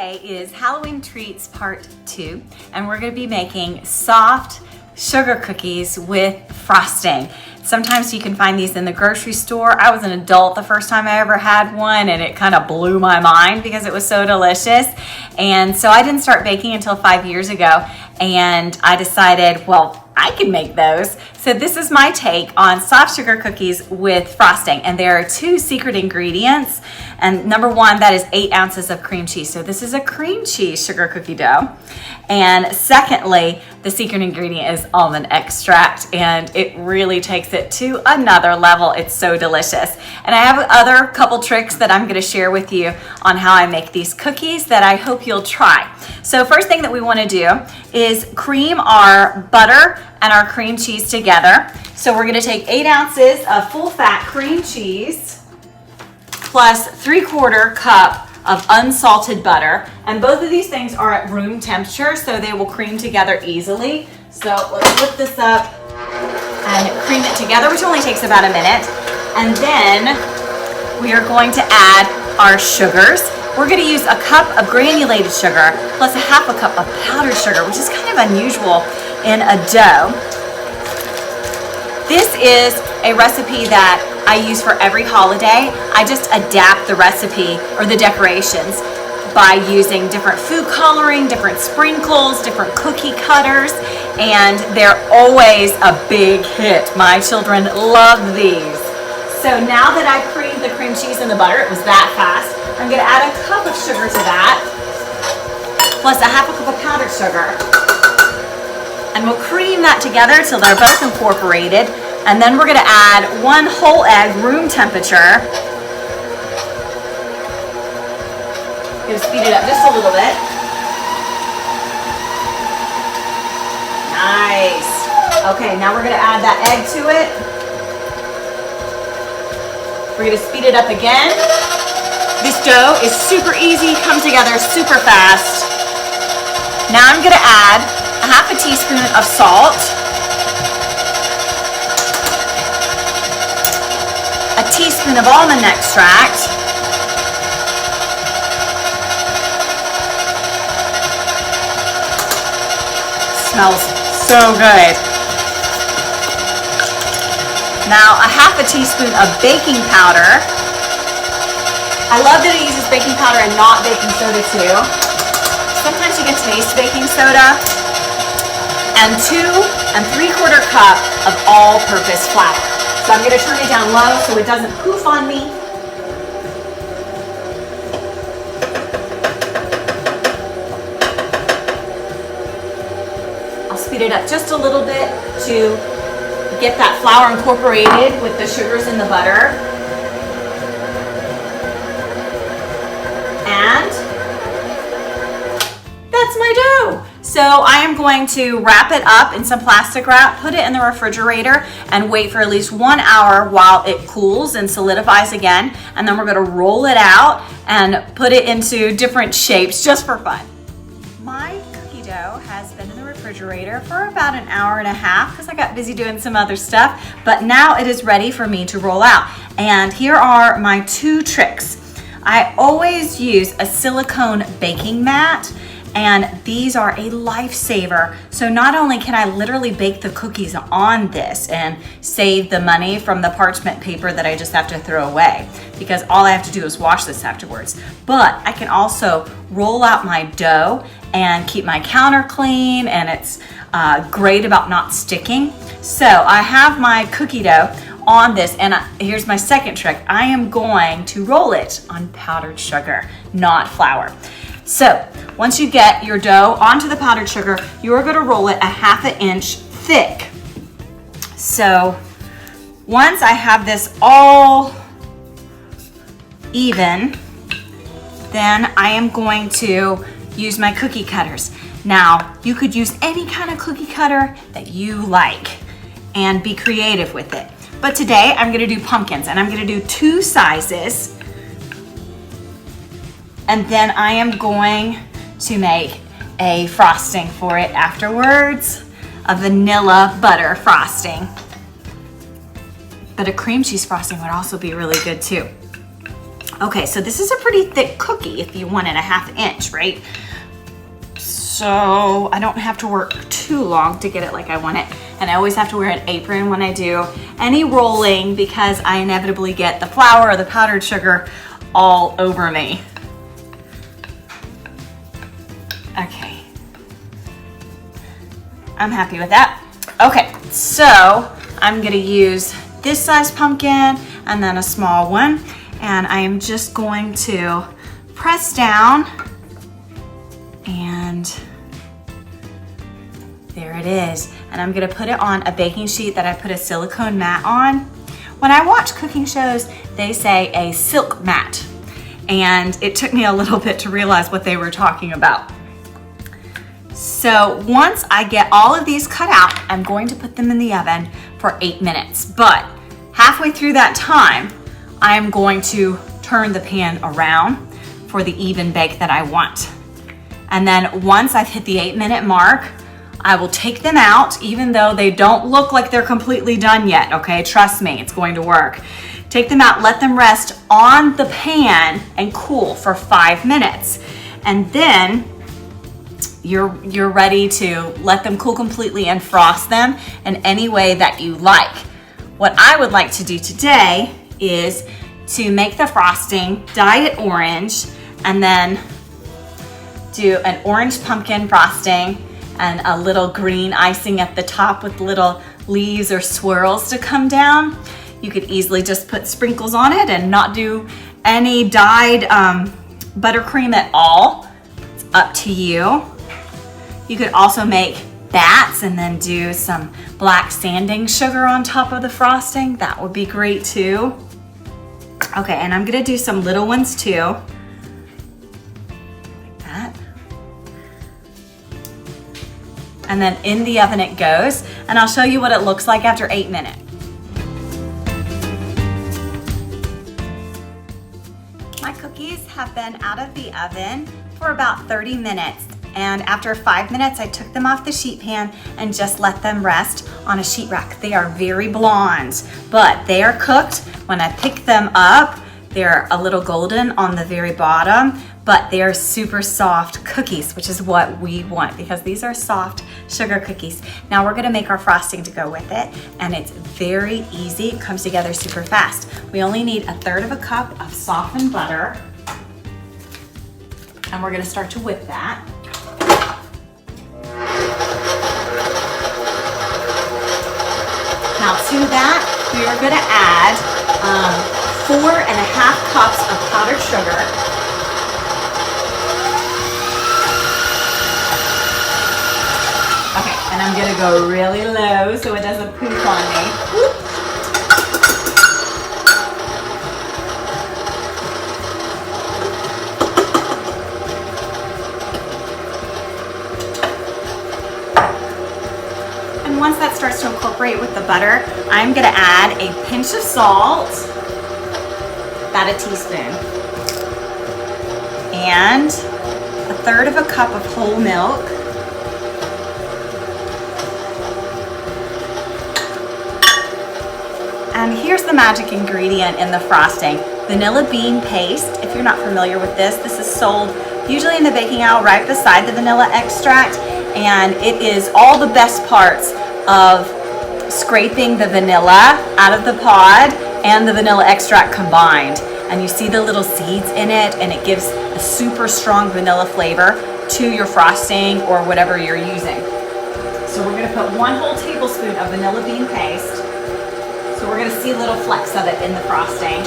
Today is Halloween Treats Part 2, and we're going to be making soft sugar cookies with frosting. Sometimes you can find these in the grocery store. I was an adult the first time I ever had one, and it kind of blew my mind because it was so delicious. And so I didn't start baking until 5 years ago, and I decided, well, I can make those. So this is my take on soft sugar cookies with frosting. And there are two secret ingredients. And number one, that is 8 ounces of cream cheese. So this is a cream cheese sugar cookie dough. And secondly, the secret ingredient is almond extract. And it really takes it to another level. It's so delicious. And I have other couple tricks that I'm gonna share with you on how I make these cookies that I hope you'll try. So first thing that we wanna do is cream our butter and our cream cheese together. So we're gonna take 8 ounces of full fat cream cheese plus 3/4 cup of unsalted butter. And both of these things are at room temperature, so they will cream together easily. So let's whip this up and cream it together, which only takes about a minute. And then we are going to add our sugars. We're gonna use a cup of granulated sugar plus a half a cup of powdered sugar, which is kind of unusual in a dough. This is a recipe that I use for every holiday. I just adapt the recipe or the decorations by using different food coloring, different sprinkles, different cookie cutters, and they're always a big hit. My children love these. So now that I've creamed the cream cheese and the butter, it was that fast, I'm gonna add a cup of sugar to that, plus a half a cup of powdered sugar. And we'll cream that together till they're both incorporated. And then we're gonna add 1 whole egg, room temperature. Gonna speed it up just a little bit. Nice. Okay, now we're gonna add that egg to it. We're gonna speed it up again. This dough is super easy, comes together super fast. Now I'm gonna add a half a teaspoon of salt, a teaspoon of almond extract, smells so good. Now a half a teaspoon of baking powder. I love that it uses baking powder and not baking soda too. Sometimes you can taste baking soda. And 2 3/4 cup of all-purpose flour. So I'm gonna turn it down low so it doesn't poof on me. I'll speed it up just a little bit to get that flour incorporated with the sugars and the butter. And that's my dough. So I am going to wrap it up in some plastic wrap, put it in the refrigerator, and wait for at least 1 hour while it cools and solidifies again. And then we're gonna roll it out and put it into different shapes just for fun. My cookie dough has been in the refrigerator for about an hour and a half because I got busy doing some other stuff, but now it is ready for me to roll out. And here are my 2 tricks. I always use a silicone baking mat, and these are a lifesaver. So not only can I literally bake the cookies on this and save the money from the parchment paper that I just have to throw away, because all I have to do is wash this afterwards, but I can also roll out my dough and keep my counter clean, and it's great about not sticking. So I have my cookie dough on this, and here's my second trick. I am going to roll it on powdered sugar, not flour. So once you get your dough onto the powdered sugar, you are gonna roll it a half an inch thick. So once I have this all even, then I am going to use my cookie cutters. Now, you could use any kind of cookie cutter that you like and be creative with it. But today I'm gonna do pumpkins, and I'm gonna do 2 sizes. And then I am going to make a frosting for it afterwards, a vanilla butter frosting. But a cream cheese frosting would also be really good too. Okay, so this is a pretty thick cookie if you want it a 1/2 inch, right? So I don't have to work too long to get it like I want it. And I always have to wear an apron when I do any rolling because I inevitably get the flour or the powdered sugar all over me. Okay. I'm happy with that. Okay, so I'm gonna use this size pumpkin and then a small one. And I am just going to press down, and there it is. And I'm gonna put it on a baking sheet that I put a silicone mat on. When I watch cooking shows, they say a silk mat. And it took me a little bit to realize what they were talking about. So once I get all of these cut out, I'm going to put them in the oven for 8 minutes. But halfway through that time, I'm going to turn the pan around for the even bake that I want. And then once I've hit the 8-minute mark, I will take them out, even though they don't look like they're completely done yet, okay? Trust me, it's going to work. Take them out, let them rest on the pan and cool for 5 minutes. And then you're ready to let them cool completely and frost them in any way that you like. What I would like to do today is to make the frosting, dye it orange, and then do an orange pumpkin frosting and a little green icing at the top with little leaves or swirls to come down. You could easily just put sprinkles on it and not do any dyed buttercream at all. It's up to you. You could also make bats and then do some black sanding sugar on top of the frosting. That would be great too. Okay, and I'm gonna do some little ones too. Like that. And then in the oven it goes, and I'll show you what it looks like after 8 minutes. My cookies have been out of the oven for about 30 minutes. And after 5 minutes, I took them off the sheet pan and just let them rest on a sheet rack. They are very blonde, but they are cooked. When I pick them up, they're a little golden on the very bottom, but they are super soft cookies, which is what we want because these are soft sugar cookies. Now we're gonna make our frosting to go with it, and it's very easy. It comes together super fast. We only need 1/3 cup of softened butter, and we're gonna start to whip that. Now to that, we are gonna add 4.5 cups of powdered sugar. Okay, and I'm gonna go really low so it doesn't poof on me. Once that starts to incorporate with the butter, I'm gonna add a pinch of salt, about a teaspoon, and 1/3 cup of whole milk, and here's the magic ingredient in the frosting, vanilla bean paste. If you're not familiar with this, this is sold usually in the baking aisle right beside the vanilla extract, and it is all the best parts of scraping the vanilla out of the pod and the vanilla extract combined. And you see the little seeds in it, and it gives a super strong vanilla flavor to your frosting or whatever you're using. So we're gonna put 1 whole tablespoon of vanilla bean paste. So we're gonna see little flecks of it in the frosting.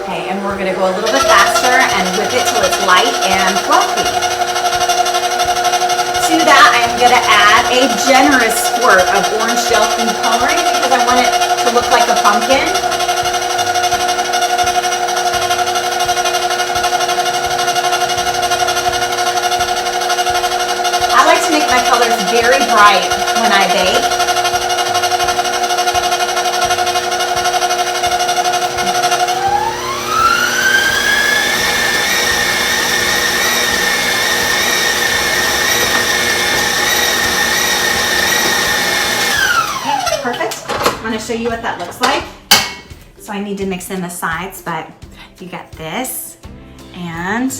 Okay, and we're gonna go a little bit faster and whip it till it's light and fluffy. To that, I'm gonna add a generous squirt of orange gel food coloring because I want it to look like a pumpkin. I like to make my colors very bright when I bake. Perfect. I'm going to show you what that looks like. So I need to mix in the sides, but you got this. And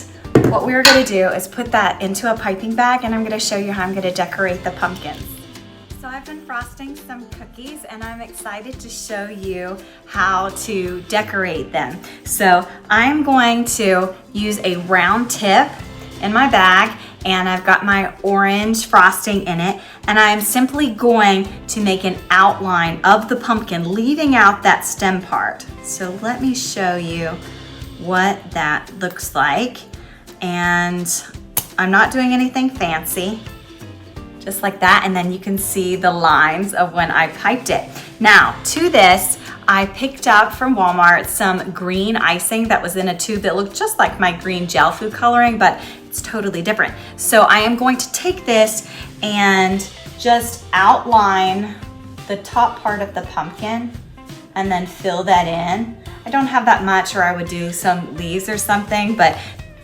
what we're gonna do is put that into a piping bag, and I'm gonna show you how I'm gonna decorate the pumpkins. So I've been frosting some cookies, and I'm excited to show you how to decorate them. So I'm going to use a round tip in my bag, and I've got my orange frosting in it, and I'm simply going to make an outline of the pumpkin, leaving out that stem part. So let me show you what that looks like. And I'm not doing anything fancy, just like that, and then you can see the lines of when I piped it. Now, to this, I picked up from Walmart some green icing that was in a tube that looked just like my green gel food coloring, but it's totally different. So I am going to take this and just outline the top part of the pumpkin and then fill that in. I don't have that much, or I would do some leaves or something, but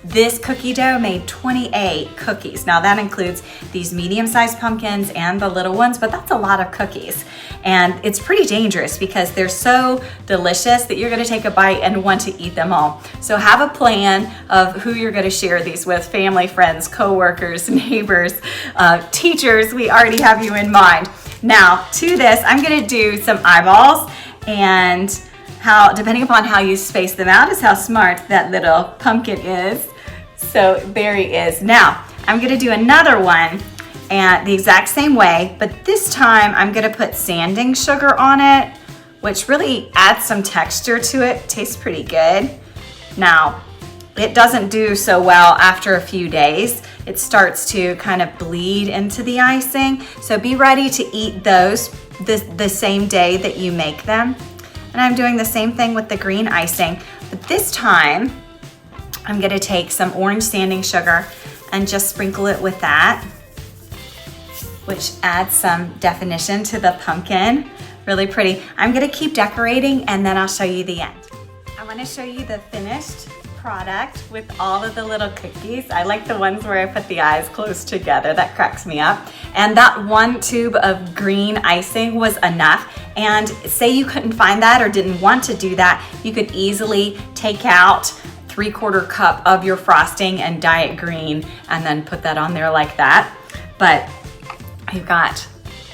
this cookie dough made 28 cookies. Now that includes these medium-sized pumpkins and the little ones, but that's a lot of cookies. And it's pretty dangerous because they're so delicious that you're gonna take a bite and want to eat them all. So have a plan of who you're gonna share these with: family, friends, coworkers, neighbors, teachers. We already have you in mind. Now to this, I'm gonna do some eyeballs, and how, depending upon how you space them out, is how smart that little pumpkin is. So there he is. Now, I'm gonna do another one and the exact same way, but this time I'm gonna put sanding sugar on it, which really adds some texture to it. Tastes pretty good. Now, it doesn't do so well after a few days. It starts to kind of bleed into the icing. So be ready to eat those the same day that you make them. And I'm doing the same thing with the green icing, but this time I'm gonna take some orange sanding sugar and just sprinkle it with that, which adds some definition to the pumpkin. Really pretty. I'm gonna keep decorating, and then I'll show you the end. I wanna show you the finished product with all of the little cookies. I like the ones where I put the eyes close together. That cracks me up. And that one tube of green icing was enough. And say you couldn't find that or didn't want to do that, you could easily take out 3/4 cup of your frosting and dye it green and then put that on there like that. But I've got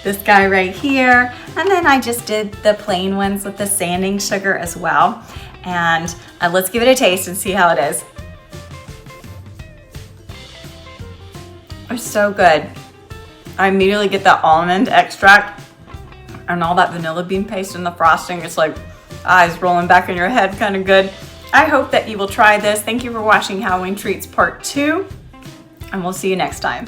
this guy right here, and then I just did the plain ones with the sanding sugar as well. And let's give it a taste and see how it is. It's so good. I immediately get that almond extract and all that vanilla bean paste in the frosting. It's like eyes rolling back in your head, kind of good. I hope that you will try this. Thank you for watching Halloween Treats Part 2, and we'll see you next time.